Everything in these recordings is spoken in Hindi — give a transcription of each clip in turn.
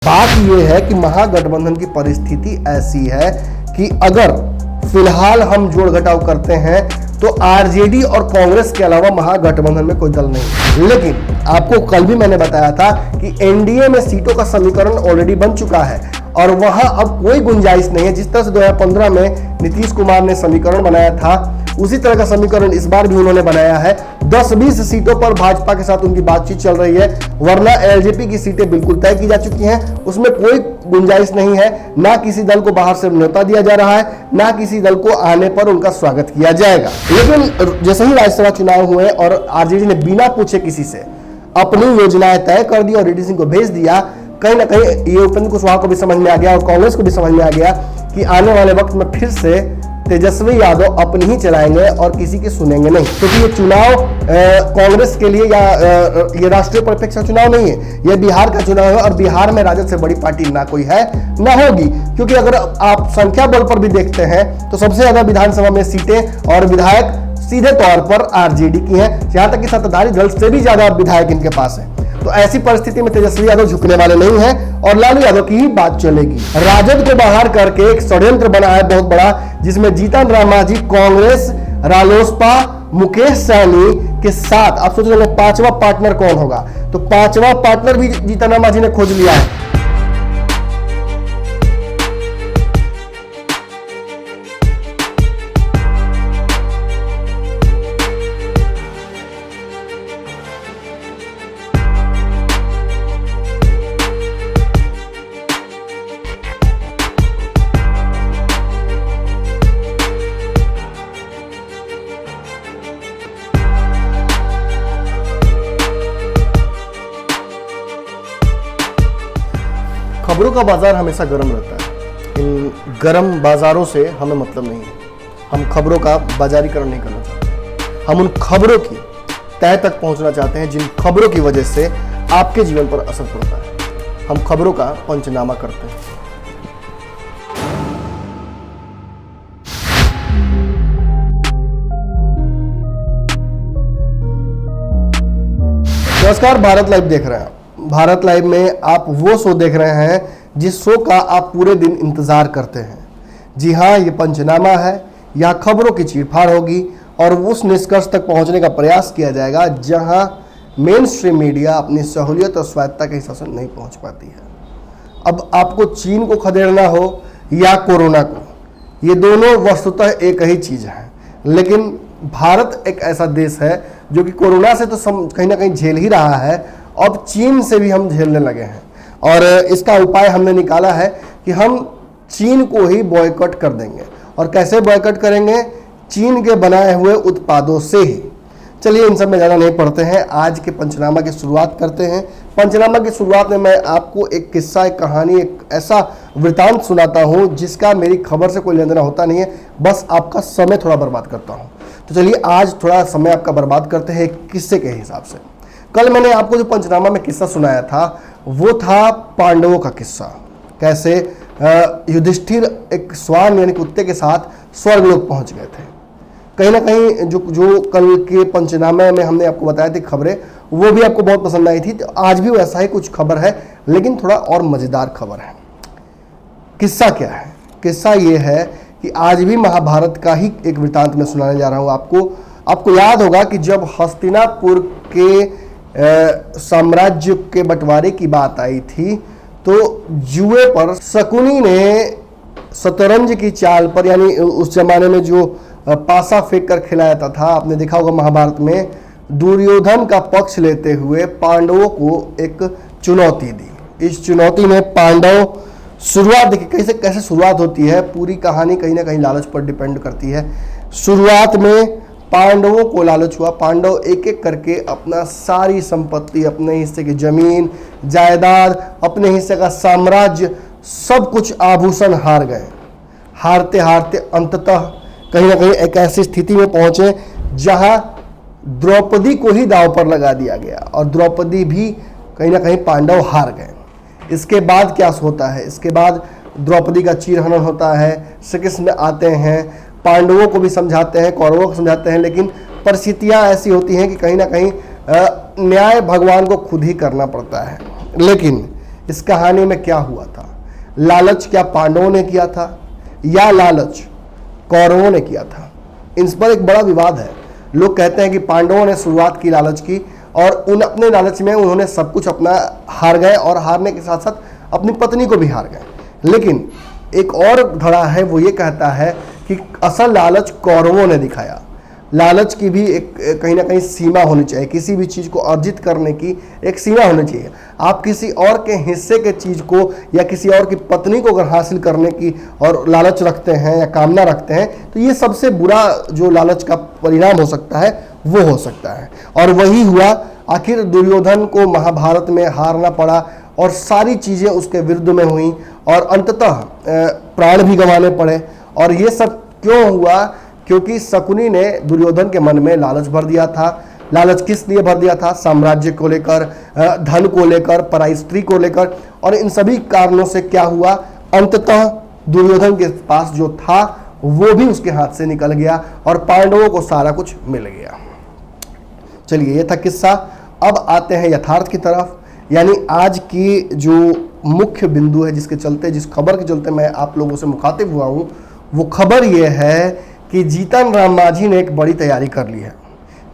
बात यह है कि महागठबंधन की परिस्थिति ऐसी है कि अगर फिलहाल हम जोड़ घटाव करते हैं तो आरजेडी और कांग्रेस के अलावा महागठबंधन में कोई दल नहीं। लेकिन आपको कल भी मैंने बताया था कि एनडीए में सीटों का समीकरण ऑलरेडी बन चुका है और वहां अब कोई गुंजाइश नहीं है। जिस तरह से 2015 में नीतीश कुमार ने समीकरण बनाया था उसी तरह का समीकरण इस बार भी उन्होंने बनाया है। 10-20 सीटों पर भाजपा के साथ उनकी बातचीत चल रही है, वरना एलजेपी की सीटें बिल्कुल तय की जा चुकी हैं। उसमें कोई गुंजाइश नहीं है, ना किसी दल को बाहर से न्योता दिया जा रहा है, ना किसी दल को आने पर उनका स्वागत किया जाएगा। लेकिन जैसे ही राज्यसभा चुनाव हुए और आरजेडी ने बिना पूछे किसी से अपनी योजनाएं तय कर दी और रेड्डी सिंह को भेज दिया, कहीं ना कहीं ये उपेंद्र कुशवाहा को भी समझ में आ गया और कांग्रेस को भी समझ में आ गया कि आने वाले वक्त में फिर से तेजस्वी यादव अपनी ही चलाएंगे और किसी की सुनेंगे नहीं। क्योंकि ये चुनाव कांग्रेस के लिए या ये राष्ट्रीय परिप्रेक्ष्य का चुनाव नहीं है, ये बिहार का चुनाव है और बिहार में राजद से बड़ी पार्टी ना कोई है ना होगी। क्योंकि अगर आप संख्या बल पर भी देखते हैं तो सबसे ज्यादा विधानसभा में सीटें और विधायक सीधे तौर पर आरजेडी की हैं, जहां तक कि सत्ताधारी दल से भी ज्यादा विधायक इनके पास है। तो ऐसी परिस्थिति में तेजस्वी यादव झुकने वाले नहीं हैं और लालू यादव की ही बात चलेगी। राजद को बाहर करके एक षड्यंत्र बना है बहुत बड़ा, जिसमें जीतन राम मांझी कांग्रेस, रालोसपा, मुकेश सहनी के साथ आप सोच रहे हैं पांचवा पार्टनर कौन होगा, तो पांचवा पार्टनर भी जीतन राम मांझी ने खोज लिया है। खबरों का बाजार हमेशा गर्म रहता है। इन गर्म बाजारों से हमें मतलब नहीं है। हम खबरों का बाजारीकरण नहीं करना चाहते। हम उन खबरों की तह तक पहुंचना चाहते हैं जिन खबरों की वजह से आपके जीवन पर असर पड़ता है। हम खबरों का पंचनामा करते हैं। नमस्कार, भारत लाइव देख रहे हैं। भारत लाइव में आप वो शो देख रहे हैं जिस शो का आप पूरे दिन इंतजार करते हैं। जी हाँ, ये पंचनामा है। यहाँ खबरों की चीरफाड़ होगी और उस निष्कर्ष तक पहुंचने का प्रयास किया जाएगा जहां मेन स्ट्रीम मीडिया अपनी सहूलियत और स्वायत्ता के हिसाब से नहीं पहुंच पाती है। अब आपको चीन को खदेड़ना हो या कोरोना को, ये दोनों वस्तुतः एक ही चीज है। लेकिन भारत एक ऐसा देश है जो कि कोरोना से तो कहीं ना कहीं झेल ही रहा है, अब चीन से भी हम झेलने लगे हैं और इसका उपाय हमने निकाला है कि हम चीन को ही बॉयकॉट कर देंगे। और कैसे बॉयकॉट करेंगे? चीन के बनाए हुए उत्पादों से ही। चलिए इन सब में ज़्यादा नहीं पढ़ते हैं, आज के पंचनामा की शुरुआत करते हैं। पंचनामा की शुरुआत में मैं आपको एक किस्सा, एक कहानी, एक ऐसा वृतांत सुनाता हूँ जिसका मेरी खबर से कोई लेना देना होता नहीं है, बस आपका समय थोड़ा बर्बाद करता हूँ। तो चलिए आज थोड़ा समय आपका बर्बाद करते हैं एक किस्से के हिसाब से। कल मैंने आपको जो पंचनामा में किस्सा सुनाया था वो था पांडवों का किस्सा। कैसे युधिष्ठिर एक स्वान यानी कुत्ते के साथ स्वर्गलोक पहुंच गए थे। कहीं ना कहीं जो कल के पंचनामे में हमने आपको बताया थी खबरें, वो भी आपको बहुत पसंद आई थी। तो आज भी वैसा ही कुछ खबर है, लेकिन थोड़ा और मजेदार खबर है। किस्सा क्या है? किस्सा ये है कि आज भी महाभारत का ही एक वृतांत में सुनाने जा रहा हूँ आपको याद होगा कि जब हस्तिनापुर के साम्राज्य के बंटवारे की बात आई थी तो जुए पर शकुनी ने शतरंज की चाल पर, यानी उस जमाने में जो पासा फेंक कर खिलाया था, आपने देखा होगा महाभारत में, दुर्योधन का पक्ष लेते हुए पांडवों को एक चुनौती दी। इस चुनौती में पांडव शुरुआत देखिए कैसे शुरुआत होती है। पूरी कहानी कहीं ना कहीं लालच पर डिपेंड करती है। शुरुआत में पांडवों को लालच हुआ। पांडव एक एक करके अपना सारी संपत्ति, अपने हिस्से की जमीन जायदाद, अपने हिस्से का साम्राज्य, सब कुछ आभूषण हार गए। हारते हारते अंततः कहीं ना कहीं एक ऐसी स्थिति में पहुंचे जहां द्रौपदी को ही दांव पर लगा दिया गया और द्रौपदी भी कहीं ना कहीं पांडव हार गए। इसके बाद क्या होता है? इसके बाद द्रौपदी का चीरहरण होता है। श्री कृष्ण आते हैं, पांडवों को भी समझाते हैं, कौरवों को समझाते हैं, लेकिन परिस्थितियां ऐसी होती हैं कि कहीं ना कहीं न्याय भगवान को खुद ही करना पड़ता है। लेकिन इस कहानी में क्या हुआ था? लालच क्या पांडवों ने किया था या लालच कौरवों ने किया था? इन पर एक बड़ा विवाद है। लोग कहते हैं कि पांडवों ने शुरुआत की लालच की और उन अपने लालच में उन्होंने सब कुछ अपना हार गए और हारने के साथ साथ अपनी पत्नी को भी हार गए। लेकिन एक और धड़ा है, वो ये कहता है कि असल लालच कौरवों ने दिखाया। लालच की भी एक कहीं ना कहीं सीमा होनी चाहिए। किसी भी चीज़ को अर्जित करने की एक सीमा होनी चाहिए। आप किसी और के हिस्से के चीज़ को या किसी और की पत्नी को अगर हासिल करने की और लालच रखते हैं या कामना रखते हैं तो ये सबसे बुरा जो लालच का परिणाम हो सकता है वो हो सकता है। और वही हुआ। आखिर दुर्योधन को महाभारत में हारना पड़ा और सारी चीज़ें उसके विरुद्ध में हुई और अंततः प्राण भी गंवाने पड़े। और ये सब क्यों हुआ? क्योंकि शकुनी ने दुर्योधन के मन में लालच भर दिया था। लालच किस लिए भर दिया था? साम्राज्य को लेकर, धन को लेकर, पराई स्त्री को लेकर। और इन सभी कारणों से क्या हुआ? अंततः दुर्योधन के पास जो था वो भी उसके हाथ से निकल गया और पांडवों को सारा कुछ मिल गया। चलिए, ये था किस्सा। अब आते हैं यथार्थ की तरफ। यानी आज की जो मुख्य बिंदु है, जिसके चलते, जिस खबर के चलते मैं आप लोगों से मुखातिब हुआ हूं, वो खबर ये है कि जीतन राम मांझी ने एक बड़ी तैयारी कर ली है।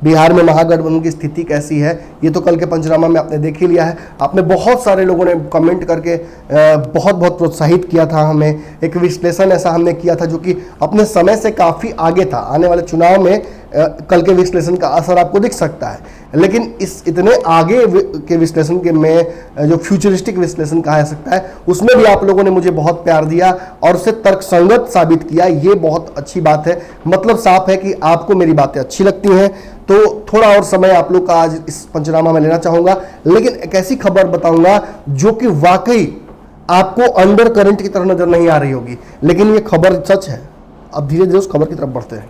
बिहार में महागठबंधन की स्थिति कैसी है ये तो कल के पंचनामा में आपने देख ही लिया है। आपने बहुत सारे लोगों ने कमेंट करके बहुत बहुत प्रोत्साहित किया था हमें। एक विश्लेषण ऐसा हमने किया था जो कि अपने समय से काफ़ी आगे था। आने वाले चुनाव में कल के विश्लेषण का असर आपको दिख सकता है। लेकिन इस इतने आगे के विश्लेषण के में जो फ्यूचरिस्टिक विश्लेषण कहा जा सकता है, उसमें भी आप लोगों ने मुझे बहुत प्यार दिया और उसे तर्कसंगत साबित किया। ये बहुत अच्छी बात है। मतलब साफ है कि आपको मेरी बातें अच्छी लगती हैं। तो थोड़ा और समय आप लोग का आज इस पंचनामा में लेना चाहूँगा, लेकिन एक ऐसी खबर बताऊँगा जो कि वाकई आपको अंडर करंट की तरह नजर नहीं आ रही होगी, लेकिन ये खबर सच है। अब धीरे धीरे उस खबर की तरफ बढ़ते हैं।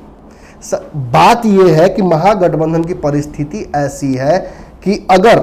बात यह है कि महागठबंधन की परिस्थिति ऐसी है कि अगर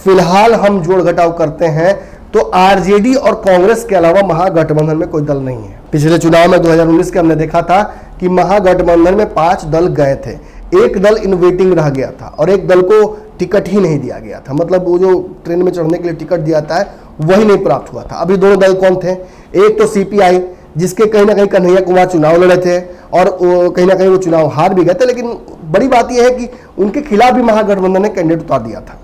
फिलहाल हम जोड़ घटाव करते हैं तो आरजेडी और कांग्रेस के अलावा महागठबंधन में कोई दल नहीं है। पिछले चुनाव में 2019 के हमने देखा था कि महागठबंधन में 5 दल गए थे। एक दल इन वेटिंग रह गया था और एक दल को टिकट ही नहीं दिया गया था। मतलब वो जो ट्रेन में चढ़ने के लिए टिकट दिया था वही नहीं प्राप्त हुआ था। अभी दोनों दल कौन थे? एक तो सीपीआई, जिसके कहीं ना कहीं कन्हैया कुमार चुनाव लड़े थे और कहीं ना कहीं वो चुनाव हार भी गए थे। लेकिन बड़ी बात यह है कि उनके खिलाफ भी महागठबंधन ने कैंडिडेट उतार दिया था।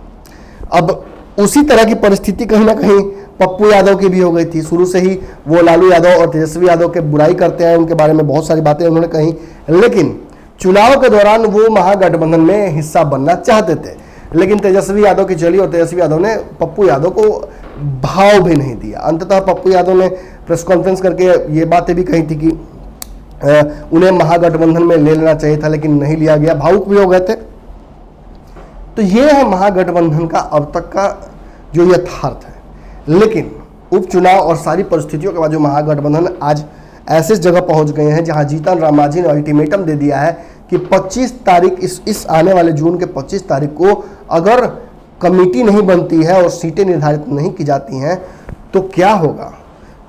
अब उसी तरह की परिस्थिति कहीं ना कहीं पप्पू यादव की भी हो गई थी। शुरू से ही वो लालू यादव और तेजस्वी यादव के बुराई करते हैं, उनके बारे में बहुत सारी बातें उन्होंने कही। लेकिन चुनाव के दौरान वो महागठबंधन में हिस्सा बनना चाहते थे, लेकिन तेजस्वी यादव की चली और तेजस्वी यादव ने पप्पू यादव को भाव भी नहीं दिया। अंततः पप्पू यादव ने प्रेस कॉन्फ्रेंस करके ये बातें भी कही थी कि उन्हें महागठबंधन में ले लेना चाहिए था, लेकिन नहीं लिया गया। भावुक भी हो गए थे। तो ये है महागठबंधन का अब तक का जो यथार्थ है। लेकिन उपचुनाव और सारी परिस्थितियों के बाद जो महागठबंधन आज ऐसे जगह पहुंच गए हैं जहां जीतन राम मांझी ने अल्टीमेटम दे दिया है कि 25 तारीख इस आने वाले जून के 25 तारीख को अगर कमेटी नहीं बनती है और सीटें निर्धारित नहीं की जाती हैं तो क्या होगा।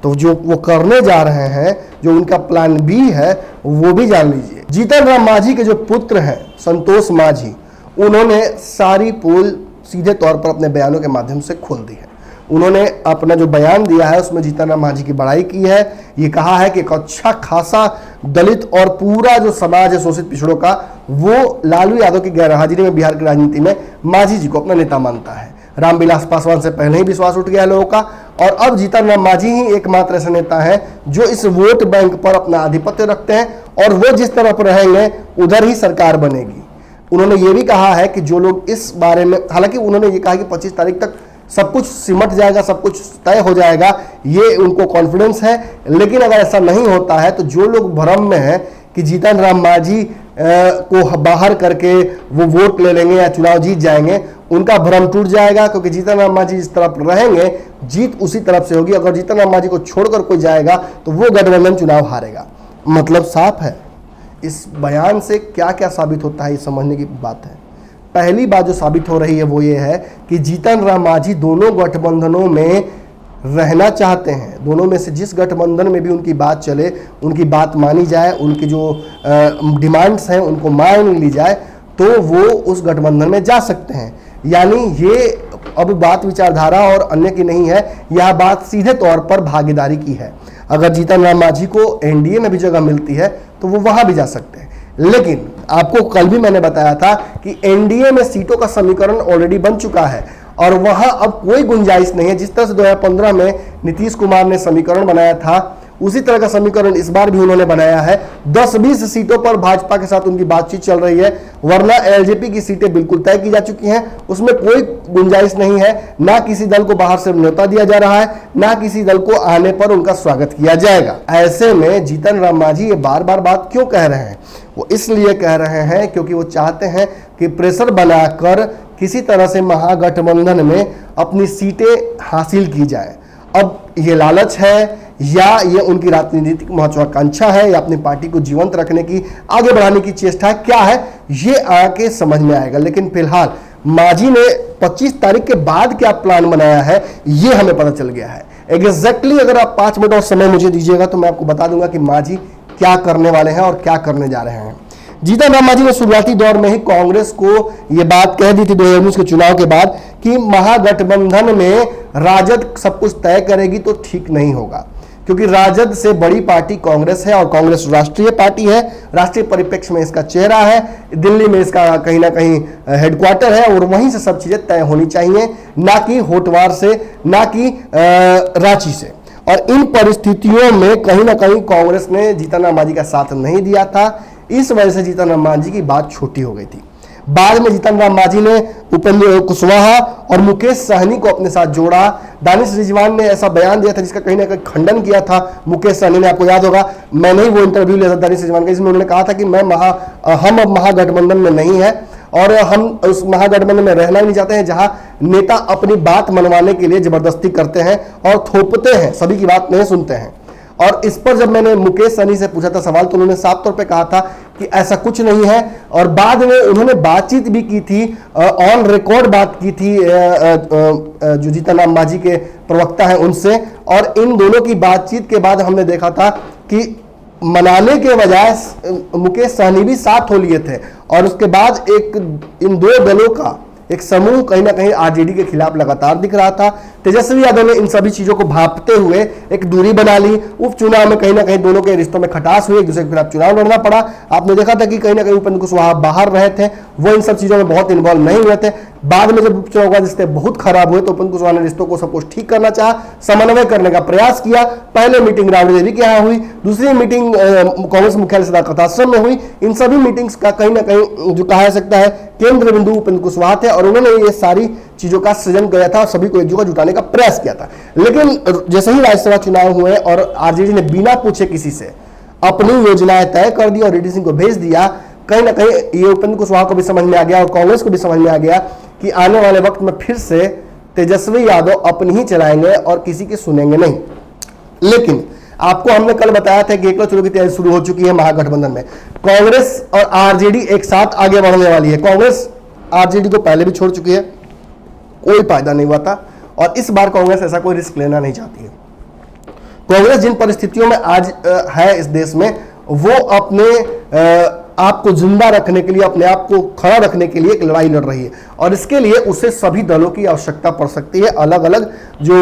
तो जो वो करने जा रहे हैं, जो उनका प्लान बी है, वो भी जान लीजिए। जीतन राम मांझी के जो पुत्र हैं संतोष मांझी, उन्होंने सारी पोल सीधे तौर पर अपने बयानों के माध्यम से खोल दी है। उन्होंने अपना जो बयान दिया है उसमें जीतन राम मांझी की बड़ाई की है। ये कहा है कि एक अच्छा खासा दलित और पूरा जो समाज है शोषित पिछड़ों का, वो लालू यादव की गैरहाजिरी में बिहार की राजनीति में मांझी जी को अपना नेता मानता है। रामविलास पासवान से पहले ही विश्वास उठ गया है लोगों का और अब जीतन राम मांझी ही एकमात्र ऐसे नेता है जो इस वोट बैंक पर अपना आधिपत्य रखते हैं और वो जिस तरफ रहेंगे उधर ही सरकार बनेगी। उन्होंने ये भी कहा है कि जो लोग इस बारे में, हालांकि उन्होंने ये कहा कि 25 तारीख तक सब कुछ सिमट जाएगा, सब कुछ तय हो जाएगा, ये उनको कॉन्फिडेंस है। लेकिन अगर ऐसा नहीं होता है तो जो लोग भ्रम में हैं कि जीतन राम मांझी को बाहर करके वो वोट ले लेंगे या चुनाव जीत जाएंगे, उनका भ्रम टूट जाएगा। क्योंकि जीतन राम मांझी जिस तरफ रहेंगे जीत उसी तरफ से होगी। अगर जीतन राम मांझी को छोड़कर कोई जाएगा तो वो गठबंधन चुनाव हारेगा। मतलब साफ है। इस बयान से क्या क्या साबित होता है ये समझने की बात है। पहली बात जो साबित हो रही है वो ये है कि जीतन राम मांझी दोनों गठबंधनों में रहना चाहते हैं। दोनों में से जिस गठबंधन में भी उनकी बात चले, उनकी बात मानी जाए, उनकी जो डिमांड्स हैं उनको मान ली जाए, तो वो उस गठबंधन में जा सकते हैं। यानी ये अब बात विचारधारा और अन्य की नहीं है, यह बात सीधे तौर पर भागीदारी की है। अगर जीतन राम मांझी को एनडीए में भी जगह मिलती है तो वो वहां भी जा सकते हैं। लेकिन आपको कल भी मैंने बताया था कि एनडीए में सीटों का समीकरण ऑलरेडी बन चुका है और वहां अब कोई गुंजाइश नहीं है। जिस तरह से 2015 में नीतीश कुमार ने समीकरण बनाया था, उसी तरह का समीकरण इस बार भी उन्होंने बनाया है। 10-20 सीटों पर भाजपा के साथ उनकी बातचीत चल रही है, वरना एलजेपी की सीटें बिल्कुल तय की जा चुकी हैं। उसमें कोई गुंजाइश नहीं है, ना किसी दल को बाहर से न्योता दिया जा रहा है, ना किसी दल को आने पर उनका स्वागत किया जाएगा। ऐसे में जीतन राम मांझी ये बार बार बात क्यों कह रहे हैं? वो इसलिए कह रहे हैं क्योंकि वो चाहते हैं कि प्रेशर बनाकर किसी तरह से महागठबंधन में अपनी सीटें हासिल की जाए। अब ये लालच है या ये उनकी राजनीतिक महत्वाकांक्षा है या अपनी पार्टी को जीवंत रखने की, आगे बढ़ाने की चेष्टा क्या है, ये आके समझ में आएगा। लेकिन फिलहाल मांझी ने 25 तारीख के बाद क्या प्लान बनाया है ये हमें पता चल गया है। एग्जैक्टली अगर आप 5 मिनट और समय मुझे दीजिएगा तो मैं आपको बता दूंगा कि मांझी क्या करने वाले हैं और क्या करने जा रहे हैं। जीतन राम मांझी ने शुरुआती दौर में ही कांग्रेस को यह बात कह दी थी 2019 के चुनाव के बाद कि महागठबंधन में राजद सब कुछ तय करेगी तो ठीक नहीं होगा, क्योंकि राजद से बड़ी पार्टी कांग्रेस है और कांग्रेस राष्ट्रीय पार्टी है। राष्ट्रीय परिप्रेक्ष्य में इसका चेहरा है, दिल्ली में इसका कहीं ना कहीं हेडक्वार्टर है और वहीं से सब चीजें तय होनी चाहिए, ना कि होटवार से, ना कि रांची से। और इन परिस्थितियों में कहीं ना कहीं कांग्रेस ने जीतन राम मांझी का साथ नहीं दिया था। इस वजह से जीतन राम मांझी की बात छोटी हो गई थी। बाद में जीतन राम मांझी ने उपेंद्र कुशवाहा और मुकेश सहनी को अपने साथ जोड़ा। दानिश रिजवान ने ऐसा बयान दिया था जिसका कहीं ना कहीं खंडन किया था मुकेश सहनी ने। आपको याद होगा, मैंने ही वो इंटरव्यू लिया था दानिश रिजवान का, जिसमें उन्होंने कहा था कि हम अब महागठबंधन में नहीं है और हम उस महागठबंधन में रहना ही नहीं चाहते हैं जहां नेता अपनी बात मनवाने के लिए जबरदस्ती करते हैं और थोपते हैं, सभी की बात नहीं सुनते हैं। और इस पर जब मैंने मुकेश सहनी से पूछा था सवाल तो उन्होंने साफ तौर पे कहा था कि ऐसा कुछ नहीं है। और बाद में उन्होंने बातचीत भी की थी, ऑन रिकॉर्ड बात की थी जो जीतन राम मांझी के प्रवक्ता हैं उनसे, और इन दोनों की बातचीत के बाद हमने देखा था कि मनाने के बजाय मुकेश सहनी भी साथ हो लिए थे। और उसके बाद इन दो दलों का एक समूह कहीं ना कहीं आरजेडी के खिलाफ लगातार दिख रहा था। तेजस्वी यादव ने इन सभी चीजों को भांपते हुए एक दूरी बना ली। उपचुनाव में कहीं ना कहीं दोनों के रिश्तों में खटास हुई, एक दूसरे के खिलाफ चुनाव लड़ना पड़ा। आपने देखा था कि कहीं ना कहीं उपेंद्र कुशवाहा बाहर रहे थे, वो इन सब चीजों में बहुत इन्वॉल्व नहीं हुए थे। बाद में जब उपचुनाव का रिश्ते बहुत खराब हुए तो उपेंद्र कुशवाहा ने रिश्तों को सब कुछ ठीक करना चाहा, समन्वय करने का प्रयास किया। पहले मीटिंग राबड़ी देवी के यहाँ हुई, दूसरी मीटिंग कांग्रेस मुख्यालय सदाकत आश्रम में हुई। इन सभी मीटिंग्स का कहीं ना कहीं जो कहा जा सकता है केंद्र बिंदु उपेंद्र कुशवाहा थे और उन्होंने ये सारी चीजों का सृजन किया था, सभी को एक जगह जुटाने का प्रयास किया था। लेकिन जैसे ही राज्यसभा चुनाव हुए और आरजेडी ने बिना पूछे किसी से अपनी योजनाएं तय कर दी और रेड्डी सिंह को भेज दिया, कहीं ना कहीं ये उपेंद्र कुशवाहा को भी समझ में आ गया और कांग्रेस को भी समझ में आ गया कि आने वाले वक्त में फिर से तेजस्वी यादव अपनी ही चलाएंगे और किसी की सुनेंगे नहीं। लेकिन आपको हमने कल बताया था कि एकला चुनाव की तैयारी शुरू हो चुकी है महागठबंधन में। कांग्रेस और आरजेडी एक साथ आगे बढ़ने वाली है। कांग्रेस आरजेडी को पहले भी छोड़ चुकी है, कोई फायदा नहीं हुआ था और इस बार कांग्रेस ऐसा कोई रिस्क लेना नहीं चाहती है। कांग्रेस जिन परिस्थितियों में आज है इस देश में, वो अपने आप को जिंदा रखने के लिए, अपने आप को खड़ा रखने के लिए एक लड़ाई लड़ रही है और इसके लिए उसे सभी दलों की आवश्यकता पड़ सकती है, अलग अलग जो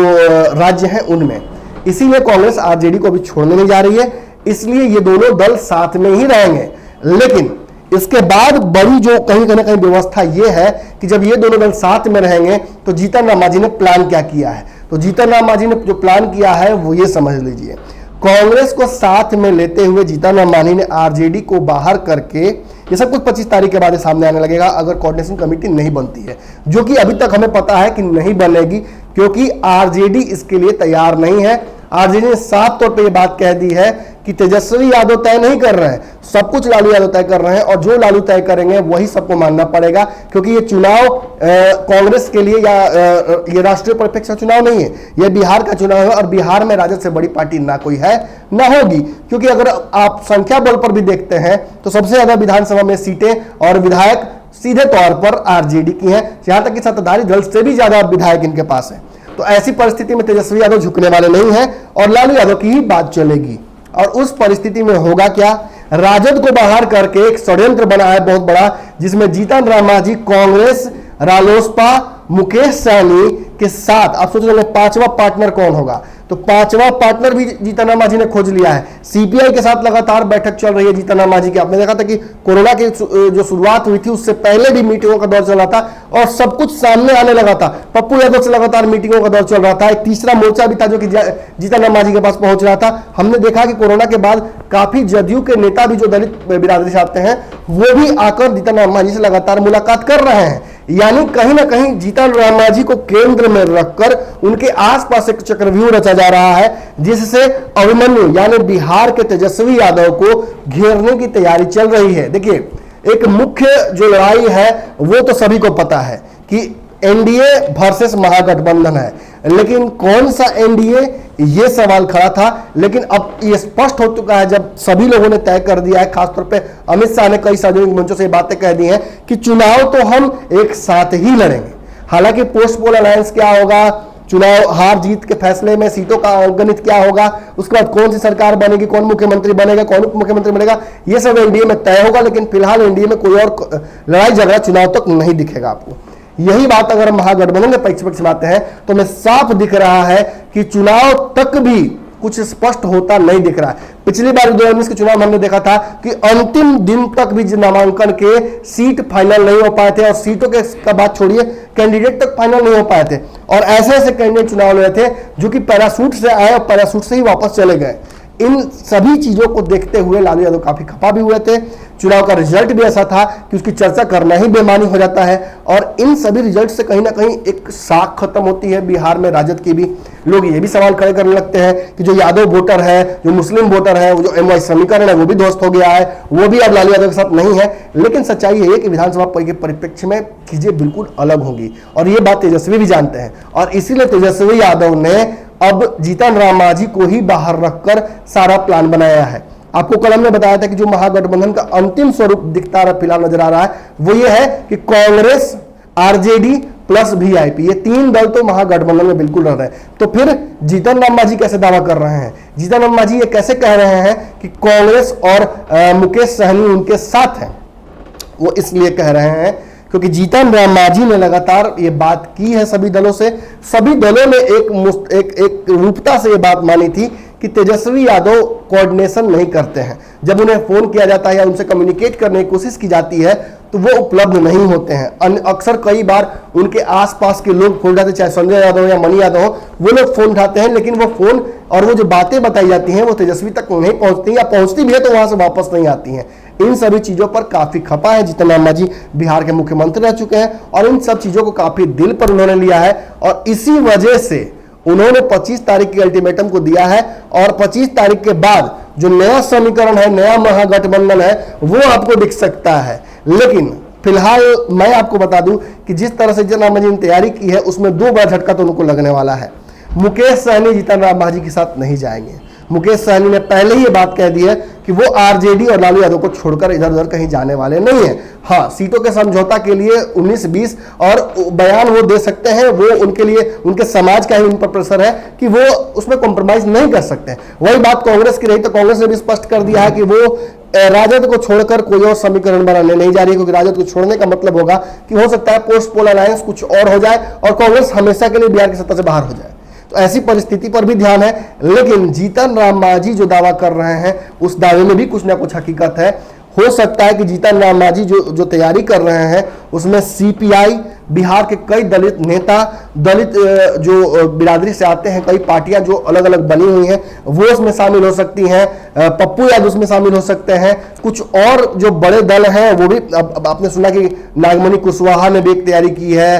राज्य हैं उनमें। इसीलिए कांग्रेस आरजेडी को भी छोड़ने नहीं जा रही है, इसलिए ये दोनों दल साथ में ही रहेंगे। लेकिन इसके बाद बड़ी जो कहीं ना कहीं व्यवस्था ये है कि जब ये दोनों दल साथ में रहेंगे तो जीतन राम मांझी ने प्लान क्या किया है। तो जीतन राम मांझी ने जो प्लान किया है वो ये समझ लीजिए, कांग्रेस को साथ में लेते हुए जीतन राम मांझी ने आरजेडी को बाहर करके, ये सब कुछ 25 तारीख के बाद सामने आने लगेगा अगर कोऑर्डिनेशन कमेटी नहीं बनती है, जो कि अभी तक हमें पता है कि नहीं बनेगी क्योंकि आरजेडी इसके लिए तैयार नहीं है। आरजेडी ने साफ तौर पे ये बात कह दी है कि तेजस्वी यादव तय नहीं कर रहे हैं, सब कुछ लालू यादव तय कर रहे हैं और जो लालू तय करेंगे वही सबको मानना पड़ेगा, क्योंकि ये चुनाव कांग्रेस के लिए या ये राष्ट्रीय परिप्रेक्ष्य का चुनाव नहीं है, ये बिहार का चुनाव है और बिहार में राजद से बड़ी पार्टी ना कोई है ना होगी। क्योंकि अगर आप संख्या बल पर भी देखते हैं तो सबसे ज्यादा विधानसभा में सीटें और विधायक सीधे तौर पर आरजेडी की हैं, यहां तक कि सत्ताधारी दल से भी ज्यादा विधायक इनके पास है। तो ऐसी परिस्थिति में तेजस्वी यादव झुकने वाले नहीं हैं और लालू यादव की ही बात चलेगी। और उस परिस्थिति में होगा क्या, राजद को बाहर करके एक षड्यंत्र बना है बहुत बड़ा, जिसमें जीतन राम मांझी कांग्रेस, रालोसपा मुकेश सहनी के साथ आप सोच रहे हैं पांचवा पार्टनर कौन होगा, तो पांचवा पार्टनर भी जीतन राम मांझी ने खोज लिया है। सीपीआई के साथ लगातार बैठक चल रही है जीतन राम मांझी की। आपने देखा था कि कोरोना की जो शुरुआत हुई थी उससे पहले भी मीटिंगों का दौर चल रहा था और सब कुछ सामने आने लगा था। पप्पू यादव से लगातार मीटिंगों का दौर चल रहा था। एक तीसरा मोर्चा भी था जो कि जीतन राम मांझी के पास पहुंच रहा था। हमने देखा कि कोरोना के बाद काफी जदयू के नेता भी जो दलित बिरादरी से आते हैं वो भी आकर जीतन राम मांझी से लगातार मुलाकात कर रहे हैं। यानी कहीं ना कहीं जीतन राम मांझी को केंद्र में रखकर उनके आसपास एक चक्रव्यूह रचा जा रहा है जिससे अभिमन्यु यानी बिहार के तेजस्वी यादव को घेरने की तैयारी चल रही है। देखिए, एक मुख्य जो लड़ाई है वो तो सभी को पता है कि एनडीए वर्सेस महागठबंधन है, लेकिन कौन सा एनडीए, ये सवाल खड़ा था। लेकिन अब ये स्पष्ट हो चुका है जब सभी लोगों ने तय कर दिया है, खासतौर पे अमित शाह ने कई सार्वजनिक मंचों से ये बातें कह दी हैं कि चुनाव तो हम एक साथ ही लड़ेंगे। हालांकि पोस्ट पोल अलायंस क्या होगा, चुनाव हार जीत के फैसले में सीटों का गणित क्या होगा, उसके बाद कौन सी सरकार बनेगी, कौन मुख्यमंत्री बनेगा, कौन उप मुख्यमंत्री बनेगा, ये सब एनडीए में तय होगा। लेकिन फिलहाल एनडीए में कोई और लड़ाई झगड़ा चुनाव तक नहीं दिखेगा आपको। यही बात अगर महागठबंधन के पक्ष में आते हैं तो हमें साफ दिख रहा है कि चुनाव तक भी कुछ स्पष्ट होता नहीं दिख रहा है। पिछली बार 2019 के चुनाव में हमने देखा था कि अंतिम दिन तक भी नामांकन के सीट फाइनल नहीं हो पाए थे और सीटों के का बात छोड़िए कैंडिडेट तक फाइनल नहीं हो पाए थे और ऐसे ऐसे कैंडिडेट चुनाव लड़े थे जो कि पैराशूट से आए और पैराशूट से ही वापस चले गए। इन सभी चीजों को देखते हुए लालू यादव काफी खफा भी हुए थे। चुनाव का रिजल्ट भी ऐसा था कि उसकी चर्चा करना ही बेमानी हो जाता है और इन सभी रिजल्ट से कहीं ना कहीं एक साख खत्म होती है बिहार में राजद की भी। लोग ये भी सवाल खड़े करने लगते हैं कि जो यादव वोटर है, जो मुस्लिम वोटर है, वो जो एमवाई समीकरण है वो भी ध्वस्त हो गया है, वो भी अब लालू यादव के साथ नहीं है। लेकिन सच्चाई ये है कि विधानसभा के परिप्रेक्ष्य में चीजें बिल्कुल अलग होंगी और ये बात तेजस्वी भी जानते हैं और इसीलिए तेजस्वी यादव ने अब जीतन राम मांझी को ही बाहर रखकर सारा प्लान बनाया है। आपको कल हमने बताया था कि जो महागठबंधन का अंतिम स्वरूप दिखता रहा फिलहाल नजर आ रहा है वो ये है कि कांग्रेस, आरजेडी प्लस वीआईपी, ये तीन दल तो महागठबंधन में बिल्कुल रह रहे हैं। तो फिर जीतन राम मांझी कैसे दावा कर रहे हैं, जीतन राम मांझी ये कैसे कह रहे हैं कि कांग्रेस और मुकेश सहनी उनके साथ हैं? वो इसलिए कह रहे हैं क्योंकि जीतन राम मांझी ने लगातार ये बात की है सभी दलों से। सभी दलों ने एक रूपता से ये बात मानी थी कि तेजस्वी यादव कोऑर्डिनेशन नहीं करते हैं। जब उन्हें फोन किया जाता है या उनसे कम्युनिकेट करने की कोशिश की जाती है तो वो उपलब्ध नहीं होते हैं। अक्सर कई बार उनके आसपास के लोग फोन उठाते, चाहे संजय यादव या मनी यादव हो, वो लोग फोन उठाते हैं, लेकिन वो फोन और वो जो बातें बताई जाती हैं वो तेजस्वी तक नहीं पहुंचती या पहुंचती भी है तो वहां से वापस नहीं आती हैं। इन सभी चीजों पर काफी खपा है। जीतन राम मांझी बिहार के मुख्यमंत्री रह चुके हैं और इन सब चीजों को काफी दिल पर उन्होंने लिया है और इसी वजह से उन्होंने 25 तारीख की अल्टीमेटम को दिया है और 25 तारीख के बाद जो नया समीकरण है, नया महागठबंधन है, वो आपको दिख सकता है। लेकिन फिलहाल मैं आपको बता दूं कि जिस तरह से जीतन राम मांझी ने तैयारी की है उसमें दो बड़ा झटका तो उनको लगने वाला है। मुकेश सहनी जीतन राम मांझी के साथ नहीं जाएंगे। मुकेश सहनी ने पहले ही ये बात कह दी है कि वो आरजेडी और लालू यादव को छोड़कर इधर उधर कहीं जाने वाले नहीं है। हाँ, सीटों के समझौता के लिए 19-20 और बयान वो दे सकते हैं, वो उनके लिए उनके समाज का ही उन पर प्रेशर है कि वो उसमें कॉम्प्रोमाइज नहीं कर सकते। वही बात कांग्रेस की रही तो कांग्रेस ने भी स्पष्ट कर दिया है कि वो राजद को छोड़कर कोई और समीकरण बनाने नहीं जा रही है, क्योंकि राजद को छोड़ने का मतलब होगा कि हो सकता है पोस्ट पोल अलायंस कुछ और हो जाए और कांग्रेस हमेशा के लिए बिहार की सत्ता से बाहर हो जाए। तो ऐसी परिस्थिति पर भी ध्यान है। लेकिन जीतन राम मांझी जो दावा कर रहे हैं उस दावे में भी कुछ ना कुछ हकीकत है। हो सकता है कि जीतन राम मांझी जो तैयारी कर रहे हैं उसमें सीपीआई, बिहार के कई दलित नेता, दलित जो बिरादरी से आते हैं, कई पार्टियां जो अलग अलग बनी हुई हैं वो उसमें शामिल हो सकती हैं। पप्पू यादव उसमें शामिल हो सकते हैं। कुछ और जो बड़े दल हैं वो भी, अब आपने सुना कि नागमणि कुशवाहा ने भी एक तैयारी की है,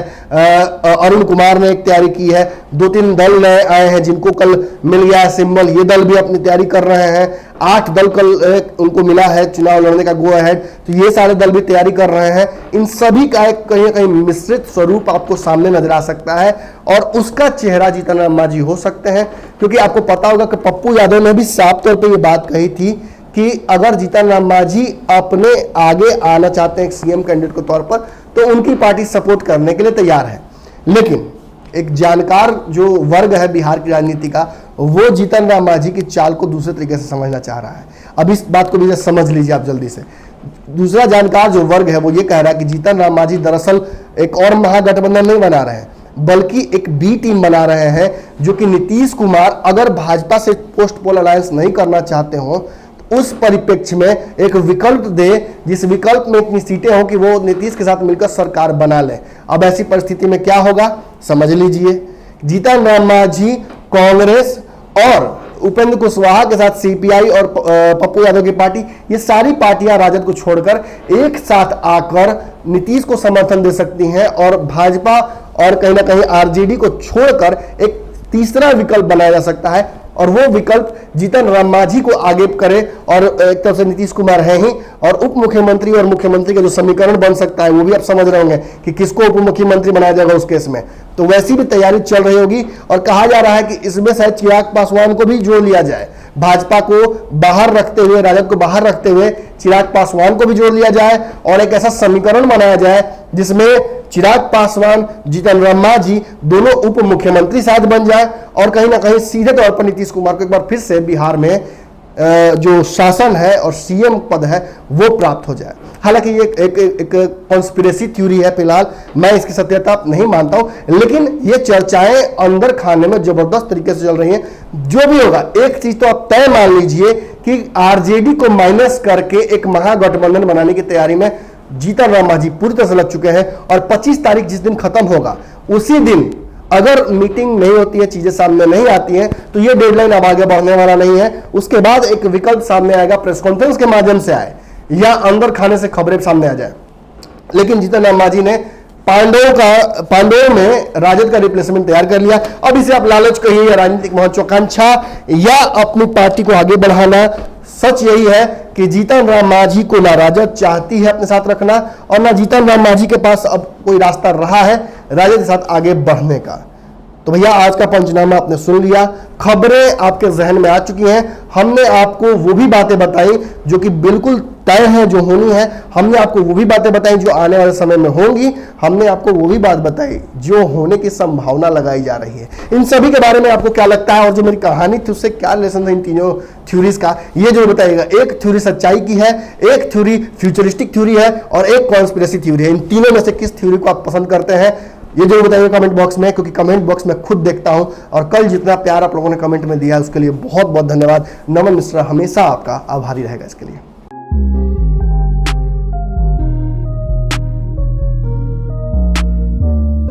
अरुण कुमार ने एक तैयारी की है, 2-3 दल नए आए हैं जिनको कल मिल गया है सिंबल, ये दल भी अपनी तैयारी कर रहे हैं। 8 दल कल उनको मिला है चुनाव लड़ने का गो अहेड, तो ये सारे दल भी तैयारी कर रहे हैं। इन सभी का एक कहीं ना कहीं मिश्रित स्वरूप आपको सामने नजर आ सकता है और उसका चेहरा जीतन राम मांझी हो सकते हैं। क्योंकि आपको पता होगा कि पप्पू यादव ने भी साफ तौर पे ये बात कही थी कि अगर जीतन राम मांझी अपने आगे आना चाहते हैं एक सीएम कैंडिडेट के तौर पर तो उनकी पार्टी सपोर्ट करने के लिए तैयार है। लेकिन एक जानकार जो वर्ग है बिहार की राजनीति का, वो जीतन राम मांझी की चाल को दूसरे तरीके से समझना चाह रहा है। अब इस बात को भी समझ लीजिए आप जल्दी से। दूसरा जानकार जो वर्ग है वो ये कह रहा है कि जीतन राम मांझी दरअसल एक और महागठबंधन नहीं बना रहे हैं, बल्कि एक बी टीम बना रहे हैं, जो कि नीतीश कुमार अगर भाजपा से पोस्ट पोल अलायंस नहीं करना चाहते हो तो उस परिप्रेक्ष्य में एक विकल्प दे, जिस विकल्प में इतनी सीटें हो कि वो नीतीश के साथ मिलकर सरकार बना ले। अब ऐसी परिस्थिति में क्या होगा समझ लीजिए, जीतन राम मांझी कांग्रेस और उपेंद्र कुशवाहा के साथ सीपीआई और पप्पू यादव की पार्टी, ये सारी पार्टियां राजद को छोड़कर एक साथ आकर नीतीश को समर्थन दे सकती हैं और भाजपा और कहीं ना कहीं आरजेडी को छोड़कर एक तीसरा विकल्प बनाया जा सकता है, और वो विकल्प जीतन राम मांझी को आगे करे। और एक तरफ से नीतीश कुमार है ही, और उप मुख्यमंत्री और मुख्यमंत्री का जो समीकरण बन सकता है वो भी आप समझ रहे होंगे कि किसको उप मुख्यमंत्री बनाया जाएगा उस केस में, तो वैसी भी तैयारी चल रही होगी। और कहा जा रहा है कि इसमें शायद चिराग पासवान को भी जोड़ लिया जाए, भाजपा को बाहर रखते हुए, राजद को बाहर रखते हुए चिराग पासवान को भी जोड़ लिया जाए और एक ऐसा समीकरण बनाया जाए जिसमें चिराग पासवान, जीतन राम मांझी दोनों उप मुख्यमंत्री शायद बन जाए, और कहीं ना कहीं सीधे तौर पर नीतीश कुमार को एक बार फिर से बिहार में जो शासन है और सीएम पद है वो प्राप्त हो जाए। हालांकि ये एक कॉन्स्पिरेसी थ्योरी है, फिलहाल मैं इसकी सत्यता नहीं मानता हूं, लेकिन ये चर्चाएं अंदर खाने में जबरदस्त तरीके से चल रही हैं। जो भी होगा, एक चीज तो आप तय मान लीजिए कि आरजेडी को माइनस करके एक महागठबंधन बनाने की तैयारी में जीतन राम मांझी पूरी तरह से लग चुके हैं, और 25 तारीख जिस दिन खत्म होगा उसी दिन अगर मीटिंग नहीं होती है, चीजें सामने नहीं आती हैं, तो ये डेडलाइन अब आगे बढ़ने वाला नहीं है। उसके बाद एक विकल्प सामने आएगा, प्रेस कॉन्फ्रेंस के माध्यम से आए या अंदर खाने से खबरें सामने आ जाए। लेकिन जीतन राम मांझी ने पांडवों में राजद का रिप्लेसमेंट तैयार कर लिया। अब इसे आप लालच कहिए या राजनीतिक महत्वाकांक्षा या अपनी पार्टी को आगे बढ़ाना, सच यही है कि जीतन राम मांझी को ना राजद चाहती है अपने साथ रखना, और ना जीतन राम मांझी के पास अब कोई रास्ता रहा है राजद के साथ आगे बढ़ने का। तो भैया आज का पंचनामा आपने सुन लिया, खबरें आपके जहन में आ चुकी हैं। हमने आपको वो भी बातें बताई जो कि बिल्कुल तय है, जो होनी है। हमने आपको वो भी बातें बताई जो आने वाले समय में होंगी। हमने आपको वो भी बात बताई जो होने की संभावना लगाई जा रही है। इन सभी के बारे में आपको क्या लगता है, और जो मेरी कहानी थी उससे क्या रिलेशन था इन तीनों थ्योरीज का, ये जो बताइएगा। एक थ्योरी सच्चाई की है, एक थ्योरी फ्यूचरिस्टिक थ्योरी है, और एक कॉन्स्पिरेसी थ्योरी है। इन तीनों में से किस थ्योरी को आप पसंद करते हैं ये जरूर बताइए कमेंट बॉक्स में, क्योंकि कमेंट बॉक्स में खुद देखता हूं, और कल जितना प्यार आप लोगों ने कमेंट में दिया उसके लिए बहुत बहुत धन्यवाद। नमन मिश्रा हमेशा आपका आभारी रहेगा इसके लिए।